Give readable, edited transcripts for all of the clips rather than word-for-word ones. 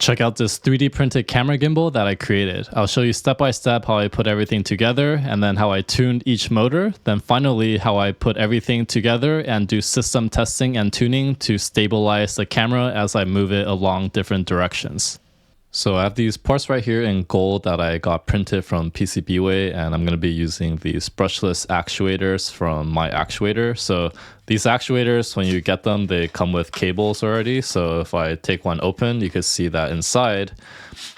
Check out this 3D printed camera gimbal that I created. I'll show you step by step how I put everything together and then how I tuned each motor. Then finally how I put everything together and do system testing and tuning to stabilize the camera as I move it along different directions. So I have these parts right here in gold that I got printed from PCBWay, and I'm going to be using these brushless actuators from MyActuators. So these actuators, when you get them, they come with cables already. So if I take one open, you can see that inside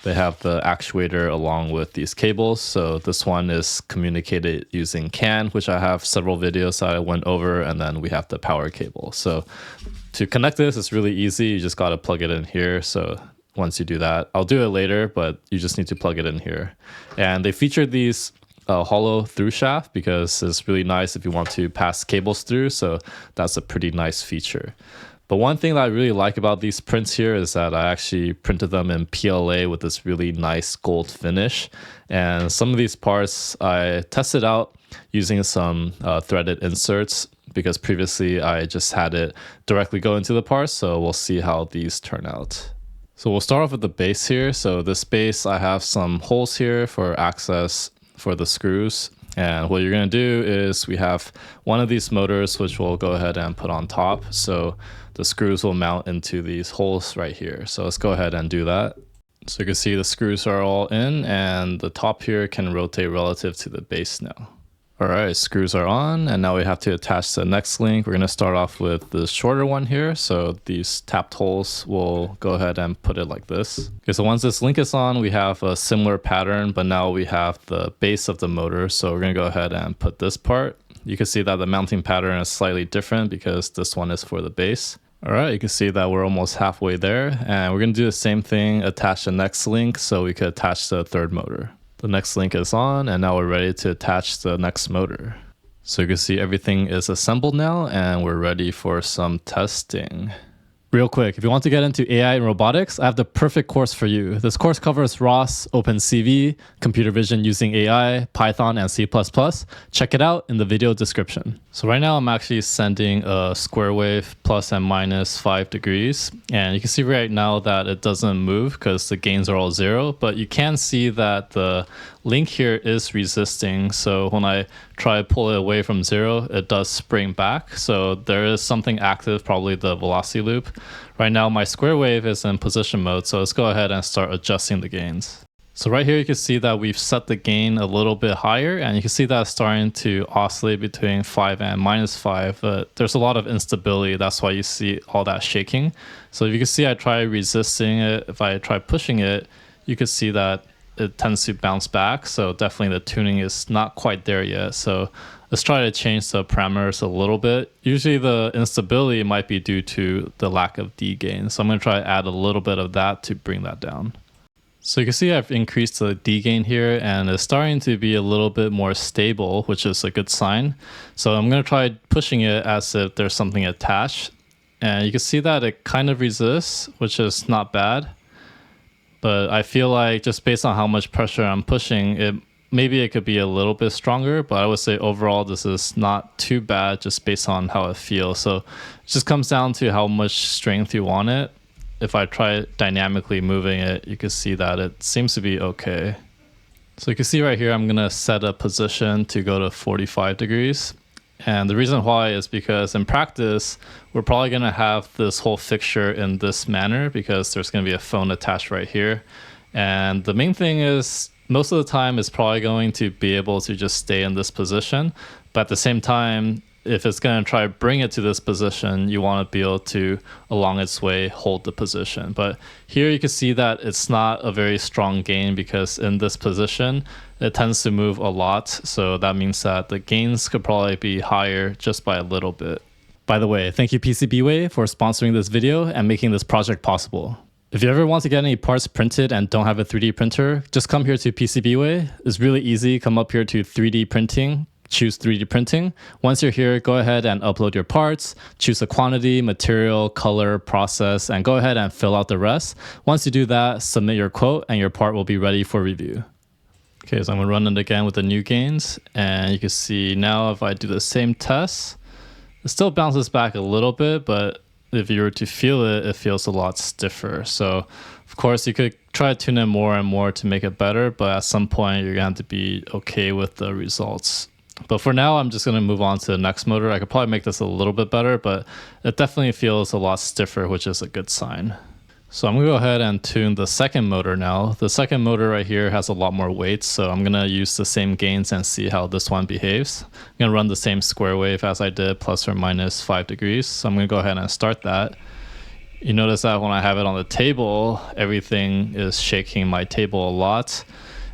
they have the actuator along with these cables. So this one is communicated using CAN, which I have several videos that I went over, and then we have the power cable. So to connect this, it's really easy. You just got to plug it in here. So once you do that, I'll do it later, but you just need to plug it in here. And they featured these hollow through shaft because it's really nice if you want to pass cables through. So that's a pretty nice feature. But one thing that I really like about these prints here is that I actually printed them in PLA with this really nice gold finish. And some of these parts I tested out using some threaded inserts because previously I just had it directly go into the parts. So we'll see how these turn out. So we'll start off with the base here. So this base, I have some holes here for access for the screws. And what you're going to do is we have one of these motors, which we'll go ahead and put on top. So the screws will mount into these holes right here. So let's go ahead and do that. So you can see the screws are all in and the top here can rotate relative to the base now. All right, screws are on, and now we have to attach the next link. We're going to start off with the shorter one here. So these tapped holes, we'll go ahead and put it like this. Okay, so once this link is on, we have a similar pattern, but now we have the base of the motor. So we're going to go ahead and put this part. You can see that the mounting pattern is slightly different because this one is for the base. All right, you can see that we're almost halfway there, and we're going to do the same thing, attach the next link so we could attach the third motor. The next link is on, and now we're ready to attach the next motor. So you can see everything is assembled now, and we're ready for some testing. Real quick, if you want to get into AI and robotics, I have the perfect course for you. This course covers ROS, OpenCV, computer vision using AI, Python, and C++. Check it out in the video description. So right now I'm actually sending a square wave plus and minus 5 degrees. And you can see right now that it doesn't move because the gains are all 0. But you can see that the link here is resisting. So when I try to pull it away from 0, it does spring back. So there is something active, probably the velocity loop. Right now my square wave is in position mode. So let's go ahead and start adjusting the gains. So right here you can see that we've set the gain a little bit higher, and you can see that it's starting to oscillate between 5 and minus 5. But there's a lot of instability. That's why you see all that shaking. So if you can see I try resisting it, if I try pushing it, you can see that it tends to bounce back. So definitely the tuning is not quite there yet. So let's try to change the parameters a little bit. Usually the instability might be due to the lack of D gain. So I'm going to try to add a little bit of that to bring that down. So you can see I've increased the D gain here, and it's starting to be a little bit more stable, which is a good sign. So I'm going to try pushing it as if there's something attached. And you can see that it kind of resists, which is not bad. But I feel like just based on how much pressure I'm pushing, maybe it could be a little bit stronger, but I would say overall this is not too bad just based on how it feels. So it just comes down to how much strength you want it. If I try dynamically moving it, you can see that it seems to be okay. So you can see right here, I'm gonna set a position to go to 45 degrees. And the reason why is because in practice, we're probably gonna have this whole fixture in this manner because there's gonna be a phone attached right here. And the main thing is most of the time it's probably going to be able to just stay in this position. But at the same time, if it's going to try to bring it to this position, you want to be able to, along its way, hold the position. But here you can see that it's not a very strong gain because in this position, it tends to move a lot. So that means that the gains could probably be higher just by a little bit. By the way, thank you PCBWay for sponsoring this video and making this project possible. If you ever want to get any parts printed and don't have a 3D printer, just come here to PCBWay. It's really easy. Come up here to 3D printing. Choose 3D printing. Once you're here, go ahead and upload your parts, choose a quantity, material, color, process, and go ahead and fill out the rest. Once you do that, submit your quote and your part will be ready for review. Okay, so I'm gonna run it again with the new gains, and you can see now if I do the same test, it still bounces back a little bit, but if you were to feel it, it feels a lot stiffer. So Of course, you could try to tune it more and more to make it better, but at some point you're gonna have to be okay with the results. But for now, I'm just gonna move on to the next motor. I could probably make this a little bit better, but it definitely feels a lot stiffer, which is a good sign. So I'm gonna go ahead and tune the second motor now. The second motor right here has a lot more weight, so I'm gonna use the same gains and see how this one behaves. I'm gonna run the same square wave as I did, plus or minus 5 degrees. So I'm gonna go ahead and start that. You notice that when I have it on the table, everything is shaking my table a lot.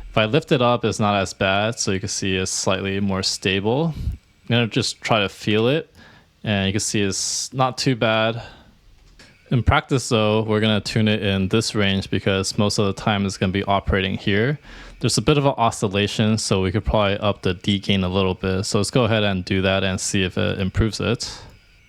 If I lift it up, it's not as bad, so you can see it's slightly more stable. I'm gonna just try to feel it, and you can see it's not too bad. In practice though, we're gonna tune it in this range because most of the time it's gonna be operating here. There's a bit of an oscillation, so we could probably up the D gain a little bit. So let's go ahead and do that and see if it improves it.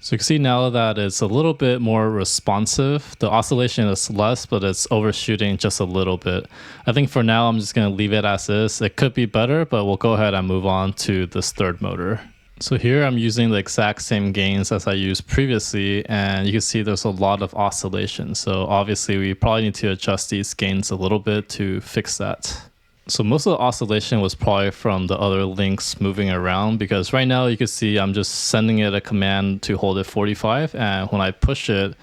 So you can see now that it's a little bit more responsive. The oscillation is less, but it's overshooting just a little bit. I think for now, I'm just gonna leave it as is. It could be better, but we'll go ahead and move on to this third motor. So here I'm using the exact same gains as I used previously, and you can see there's a lot of oscillation. So obviously we probably need to adjust these gains a little bit to fix that. So most of the oscillation was probably from the other links moving around, because right now you can see I'm just sending it a command to hold at 45, and when I push it,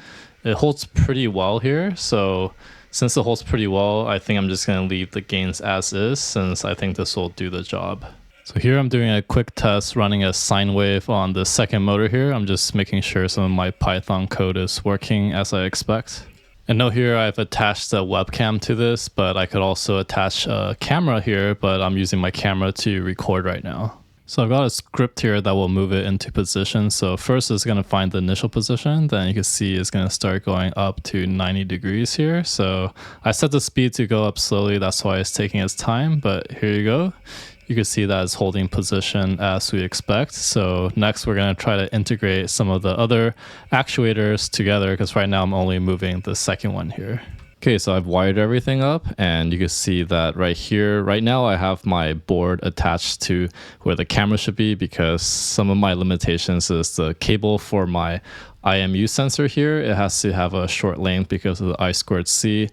it holds pretty well here. So since it holds pretty well, I think I'm just going to leave the gains as is, since I think this will do the job. So here I'm doing a quick test running a sine wave on the second motor here. I'm just making sure some of my Python code is working as I expect. And note here I've attached a webcam to this, but I could also attach a camera here, but I'm using my camera to record right now. So I've got a script here that will move it into position. So first it's going to find the initial position, then you can see it's going to start going up to 90 degrees here. So I set the speed to go up slowly, that's why it's taking its time, but here you go. You can see that it's holding position as we expect. So next we're going to try to integrate some of the other actuators together, because right now I'm only moving the second one here. Okay, so I've wired everything up, and you can see that right here, right now I have my board attached to where the camera should be, because some of my limitations is the cable for my IMU sensor here. It has to have a short length because of the I²C.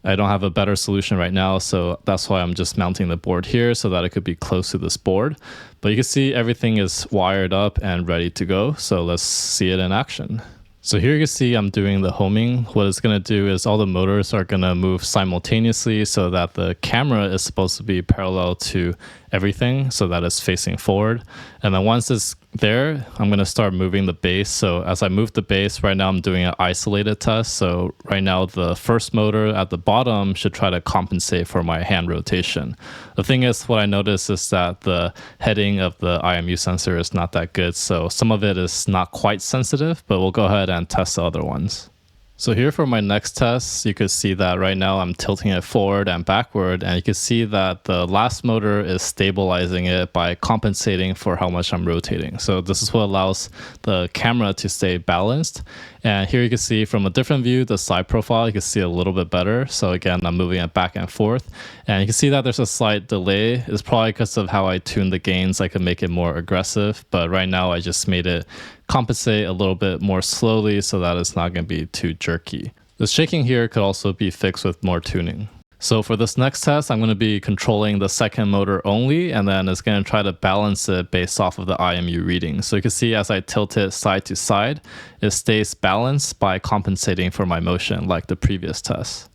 I don't have a better solution right now, so that's why I'm just mounting the board here so that it could be close to this board. But you can see everything is wired up and ready to go, so let's see it in action. So here you can see I'm doing the homing. What it's going to do is all the motors are going to move simultaneously so that the camera is supposed to be parallel to everything so that it's facing forward. And then once it's there, I'm going to start moving the base. So as I move the base, right now I'm doing an isolated test. So right now the first motor at the bottom should try to compensate for my hand rotation. The thing is, what I noticed is that the heading of the IMU sensor is not that good. So some of it is not quite sensitive, but we'll go ahead and test the other ones. So here for my next test, you could see that right now I'm tilting it forward and backward, and you can see that the last motor is stabilizing it by compensating for how much I'm rotating. So this is what allows the camera to stay balanced. And here you can see from a different view, the side profile, you can see a little bit better. So again, I'm moving it back and forth. And you can see that there's a slight delay. It's probably because of how I tuned the gains. I could make it more aggressive, but right now I just made it compensate a little bit more slowly so that it's not going to be too jerky. The shaking here could also be fixed with more tuning. So for this next test, I'm going to be controlling the second motor only, and then it's going to try to balance it based off of the IMU reading. So you can see as I tilt it side to side, it stays balanced by compensating for my motion like the previous test.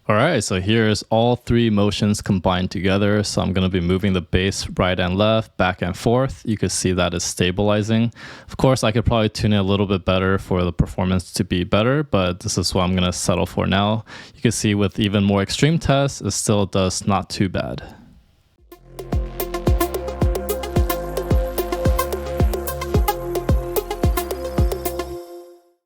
All right, so here's all three motions combined together. So I'm going to be moving the base right and left, back and forth. You can see that it's stabilizing. Of course, I could probably tune it a little bit better for the performance to be better, but this is what I'm going to settle for now. You can see with even more extreme tests, it still does not too bad.